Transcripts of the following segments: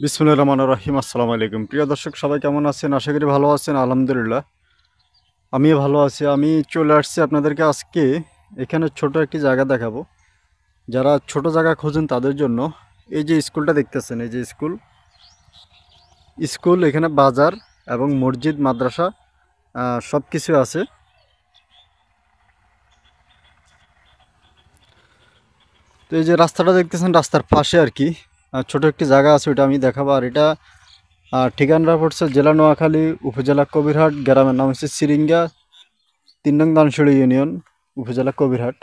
বিসমিল্লাহির রহমানির রহিম। আসসালামু আলাইকুম। প্রিয় দর্শক, সবাই কেমন আছেন? আশা করি ভালো আছেন। আলহামদুলিল্লাহ আমিও ভালো আছি। আমি চলে আসছি আপনাদেরকে আজকে এখানে ছোট একটি জায়গা দেখাবো। যারা ছোট জায়গা খোঁজেন তাদের জন্য এই যে স্কুলটা দেখতেছেন, এই যে স্কুল স্কুল এখানে বাজার এবং মসজিদ, মাদ্রাসা সব কিছু আছে। তো এই যে রাস্তাটা দেখতেছেন, রাস্তার পাশে আর কি ছোট একটি জায়গা আছে, ওটা আমি দেখাবো। আর এটা ঠিকানা পড়ছে জেলা নোয়াখালী, উপজেলা কবিরহাট, গ্রামের নাম হচ্ছে সিরিঙ্গা, ৩ নং দানসিঁড়ি ইউনিয়ন, উপজেলা কবিরহাট।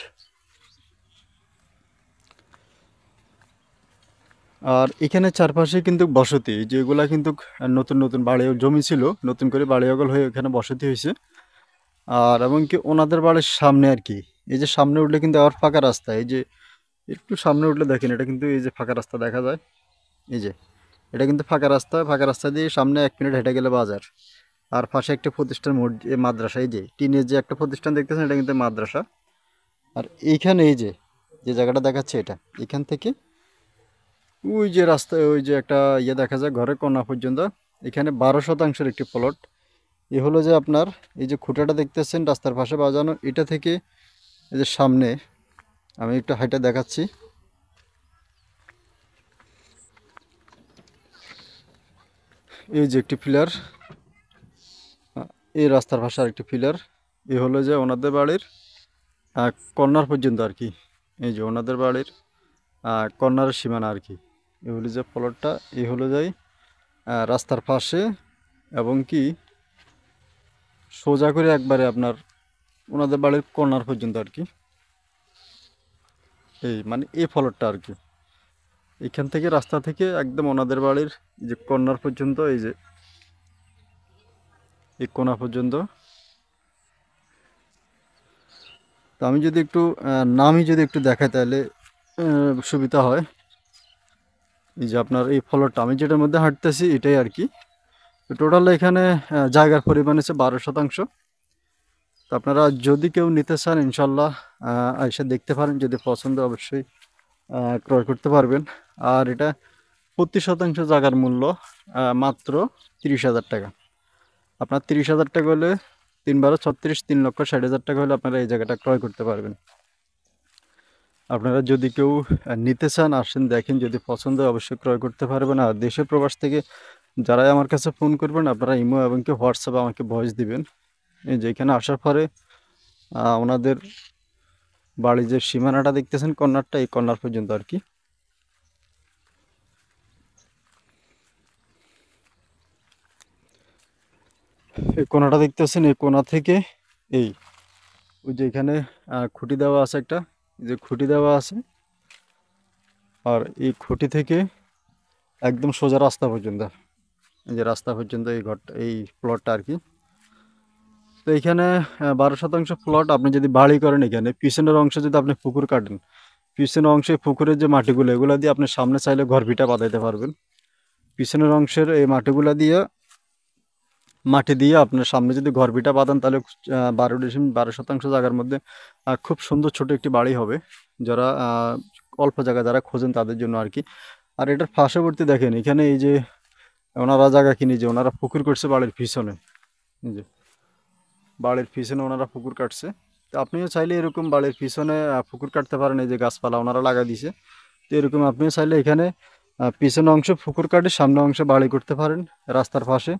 আর এখানে চারপাশে কিন্তু বসতি, যেগুলা কিন্তু নতুন নতুন বাড়ি জমি ছিল, নতুন করে বাড়ি ওগল হয়ে এখানে বসতি হয়েছে। আর এমনকি ওনাদের বাড়ির সামনে আর কি, এই যে সামনে উঠলে কিন্তু আবার ফাঁকা রাস্তা, এই যে একটু সামনে উঠলে দেখেন, এটা কিন্তু এই যে ফাঁকা রাস্তা দেখা যায়। এই যে এটা কিন্তু ফাঁকা রাস্তা, ফাঁকা রাস্তা দিয়ে সামনে 1 মিনিট হেঁটে গেলে বাজার। আর পাশে একটা প্রতিষ্ঠান, মাদ্রাসা, এই যে টিনের যে একটা প্রতিষ্ঠান দেখতেছেন, এটা কিন্তু মাদ্রাসা। আর এইখানে এই যে যে জায়গাটা দেখাচ্ছে, এটা এখান থেকে ওই যে রাস্তায় ওই যে একটা দেখা যায় ঘরের কোণা পর্যন্ত, এখানে 12 শতাংশের একটি প্লট। এ হলো যে আপনার এই যে খুঁটাটা দেখতেছেন রাস্তার পাশে বাজানো, এটা থেকে এই যে সামনে আমি একটু হাইটা দেখাচ্ছি। এই যে একটি পিলার, এই রাস্তার পাশে আরেকটি পিলার। এ হলো যে ওনাদের বাড়ির কর্নার পর্যন্ত আর কি, এই যে ওনাদের বাড়ির কর্নারের সীমানা আর কি। এ হলো যে প্লটটা, এ হলো যাই রাস্তার পাশে, এবং কি সোজা করে একবারে আপনার ওনাদের বাড়ির কর্নার পর্যন্ত আর কি। এই মানে এই প্লটটা আর কি, এখান থেকে রাস্তা থেকে একদম ওনাদের বাড়ির যে কর্নার পর্যন্ত, এই যে এই কোণা পর্যন্ত। তো আমি যদি একটু নামই যদি একটু দেখাই তাহলে সুবিধা হয়। এই যে আপনার এই প্লটটা আমি যেটার মধ্যে হাঁটতেছি, এটাই আর কি। তো টোটাল এখানে জায়গার পরিমাণ হচ্ছে 12 শতাংশ। তো আপনারা যদি কেউ নিতে চান, ইনশাল্লাহ এসে দেখতে পারেন, যদি পছন্দ অবশ্যই ক্রয় করতে পারবেন। আর এটা প্রতি শতাংশ জায়গার মূল্য মাত্র 30,000 টাকা। আপনার 30,000 টাকা হলে 3×32 3,60,000 টাকা হলে আপনারা এই জায়গাটা ক্রয় করতে পারবেন। আপনারা যদি কেউ নিতে চান, আসেন দেখেন, যদি পছন্দ হয় অবশ্যই ক্রয় করতে পারবেন। আর দেশে প্রবাস থেকে যারাই আমার কাছে ফোন করবেন, আপনারা ইমো এবং কি হোয়াটসঅ্যাপে আমাকে ভয়েস দিবেন। এই যে এখানে আসার পরে ওনাদের বাড়ি যে সীমানাটা দেখতেছেন, কর্নারটা, এই কর্নার পর্যন্ত আর কি। এই কোণাটা দেখতেছেন, এই কোণা থেকে এই ওই যে এখানে খুঁটি দেওয়া আছে একটা, এই যে খুঁটি দেওয়া আছে। আর এই খুঁটি থেকে একদম সোজা রাস্তা পর্যন্ত, এই যে রাস্তা পর্যন্ত এই ঘরটা, এই প্লটটা আর কি। তো এইখানে 12 শতাংশ প্লট। আপনি যদি বাড়ি করেন, এখানে পিছনের অংশে যদি আপনি পুকুর কাটেন, পিছনের অংশে পুকুরের যে মাটিগুলো, এগুলো দিয়ে আপনি সামনে চাইলে ঘর ভিটা বাঁধাইতে পারবেন। পিছনের অংশের এই মাটিগুলো দিয়ে, মাটি দিয়ে আপনার সামনে যদি ঘর ভিটা বাঁধান, তাহলে 12 শতাংশ জায়গার মধ্যে খুব সুন্দর ছোট একটি বাড়ি হবে। যারা অল্প জায়গা যারা খোঁজেন তাদের জন্য আর কি। আর এটার পার্শ্ববর্তী দেখেন, এখানে এই যে ওনারা জায়গা কিনে যে ওনারা পুকুর করছে বাড়ির পিছনে, এই যে বাড়ির পিছনে ওনারা পুকুর কাটছে। তো আপনিও চাইলে এরকম বাড়ির পিছনে পুকুর কাটতে পারেন। এই যে গাছপালা ওনারা লাগা দিছে, তো এরকম আপনিও চাইলে এখানে পিছনে অংশ পুকুর কাটে, সামনে অংশে বাড়ি করতে পারেন রাস্তার পাশে।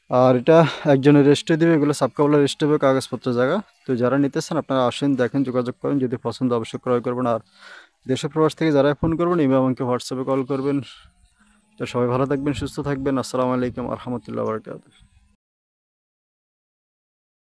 আর এটা একজনের রেস্টে দেবে, এগুলো সাবকাবলা রেস্ট দেবে, কাগজপত্র জায়গা। তো যারা নিতেছেন আপনারা আসেন, দেখেন, যোগাযোগ করেন, যদি পছন্দ অবশ্যই ক্রয় করবেন। আর দেশ প্রবাস থেকে যারা ফোন করবেন, ইমো আমাকে হোয়াটসঅ্যাপে কল করবেন। তো সবাই ভালো থাকবেন, সুস্থ থাকবেন। আসসালামু আলাইকুম রহমতুল্লাহ বরকাতুহু।